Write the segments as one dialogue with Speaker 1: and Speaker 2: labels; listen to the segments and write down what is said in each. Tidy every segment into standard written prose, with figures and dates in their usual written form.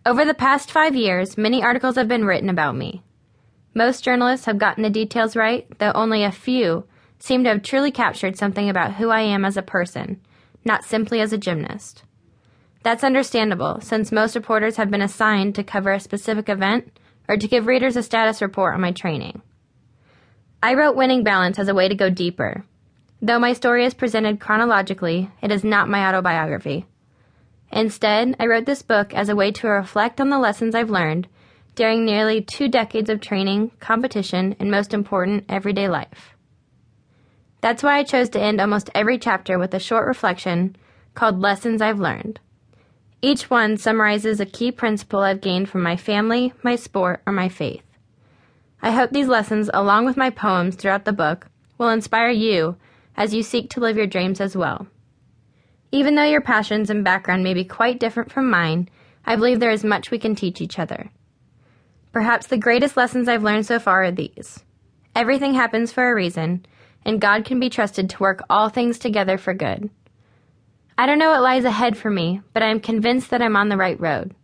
Speaker 1: Over the past 5 years, many articles have been written about me. Most journalists have gotten the details right, though only a few seem to have truly captured something about who I am as a person, not simply as a gymnast. That's understandable, since most reporters have been assigned to cover a specific event or to give readers a status report on my training. I wrote Winning Balance as a way to go deeper. Though my story is presented chronologically, it is not my autobiography. Instead, I wrote this book as a way to reflect on the lessons I've learned during nearly 2 decades of training, competition, and most important, everyday life. That's why I chose to end almost every chapter with a short reflection called Lessons I've Learned. Each one summarizes a key principle I've gained from my family, my sport, or my faith. I hope these lessons, along with my poems throughout the book, will inspire you as you seek to live your dreams as well. Even though your passions and background may be quite different from mine, I believe there is much we can teach each other. Perhaps the greatest lessons I've learned so far are these. Everything happens for a reason, and God can be trusted to work all things together for good. I don't know what lies ahead for me, but I am convinced that I'm on the right road.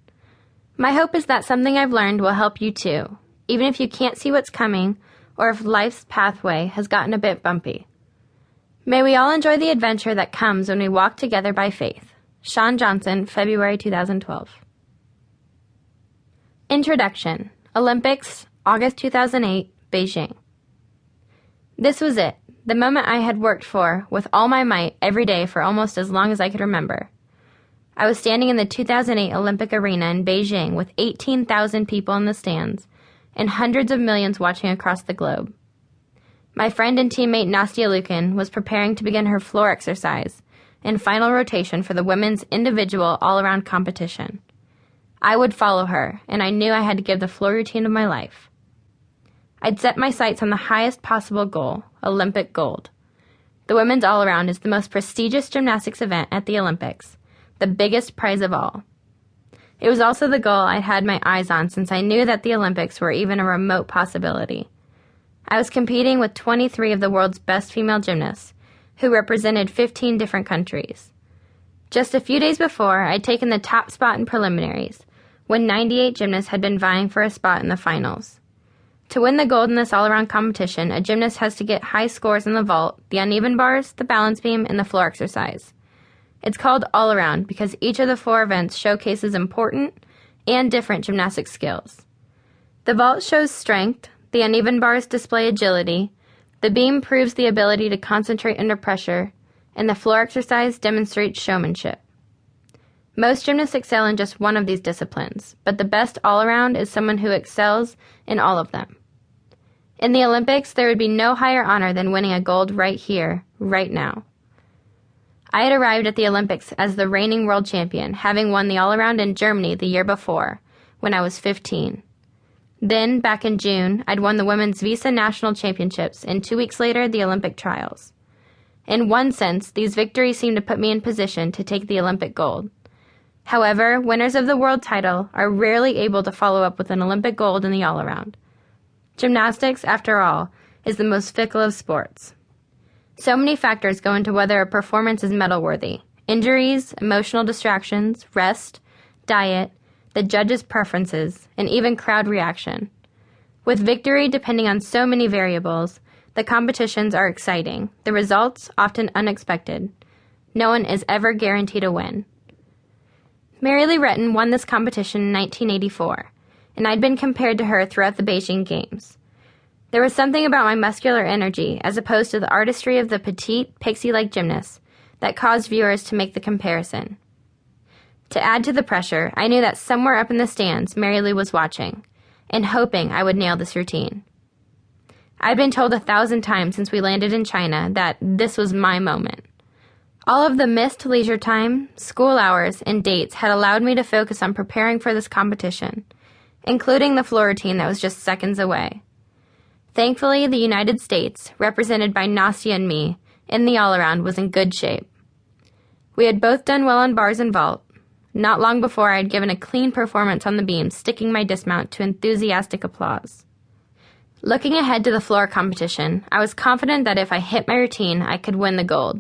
Speaker 1: My hope is that something I've learned will help you too, even if you can't see what's coming or if life's pathway has gotten a bit bumpy. May we all enjoy the adventure that comes when we walk together by faith. Shawn Johnson, February 2012. Introduction. Olympics, August 2008, Beijing. This was it, the moment I had worked for with all my might every day for almost as long as I could remember. I was standing in the 2008 Olympic arena in Beijing with 18,000 people in the stands and hundreds of millions watching across the globe. My friend and teammate Nastia Lukin was preparing to begin her floor exercise in final rotation for the women's individual all-around competition. I would follow her, and I knew I had to give the floor routine of my life. I'd set my sights on the highest possible goal, Olympic gold. The women's all-around is the most prestigious gymnastics event at the Olympics, the biggest prize of all. It was also the goal I'd had my eyes on since I knew that the Olympics were even a remote possibility. I was competing with 23 of the world's best female gymnasts, who represented 15 different countries. Just a few days before, I'd taken the top spot in preliminaries, when 98 gymnasts had been vying for a spot in the finals. To win the gold in this all-around competition, a gymnast has to get high scores in the vault, the uneven bars, the balance beam, and the floor exercise. It's called all-around because each of the 4 events showcases important and different gymnastic skills. The vault shows strength, the uneven bars display agility, the beam proves the ability to concentrate under pressure, and the floor exercise demonstrates showmanship. Most gymnasts excel in just one of these disciplines, but the best all-around is someone who excels in all of them. In the Olympics, there would be no higher honor than winning a gold right here, right now. I had arrived at the Olympics as the reigning world champion, having won the all-around in Germany the year before, when I was 15. Then, back in June, I'd won the Women's Visa National Championships, and 2 weeks later, the Olympic trials. In one sense, these victories seemed to put me in position to take the Olympic gold. However, winners of the world title are rarely able to follow up with an Olympic gold in the all-around. Gymnastics, after all, is the most fickle of sports. So many factors go into whether a performance is medal-worthy: injuries, emotional distractions, rest, diet, the judges' preferences, and even crowd reaction. With victory depending on so many variables, the competitions are exciting, the results often unexpected. No one is ever guaranteed a win. Mary Lee Retton won this competition in 1984, and I'd been compared to her throughout the Beijing Games. There was something about my muscular energy, as opposed to the artistry of the petite, pixie-like gymnast, that caused viewers to make the comparison. To add to the pressure, I knew that somewhere up in the stands, Mary Lee was watching, and hoping I would nail this routine. I'd been told 1,000 times since we landed in China that this was my moment. All of the missed leisure time, school hours, and dates had allowed me to focus on preparing for this competition, including the floor routine that was just seconds away. Thankfully, the United States, represented by Nastia and me, in the all-around was in good shape. We had both done well on bars and vault. Not long before, I had given a clean performance on the beam, sticking my dismount to enthusiastic applause. Looking ahead to the floor competition, I was confident that if I hit my routine, I could win the gold.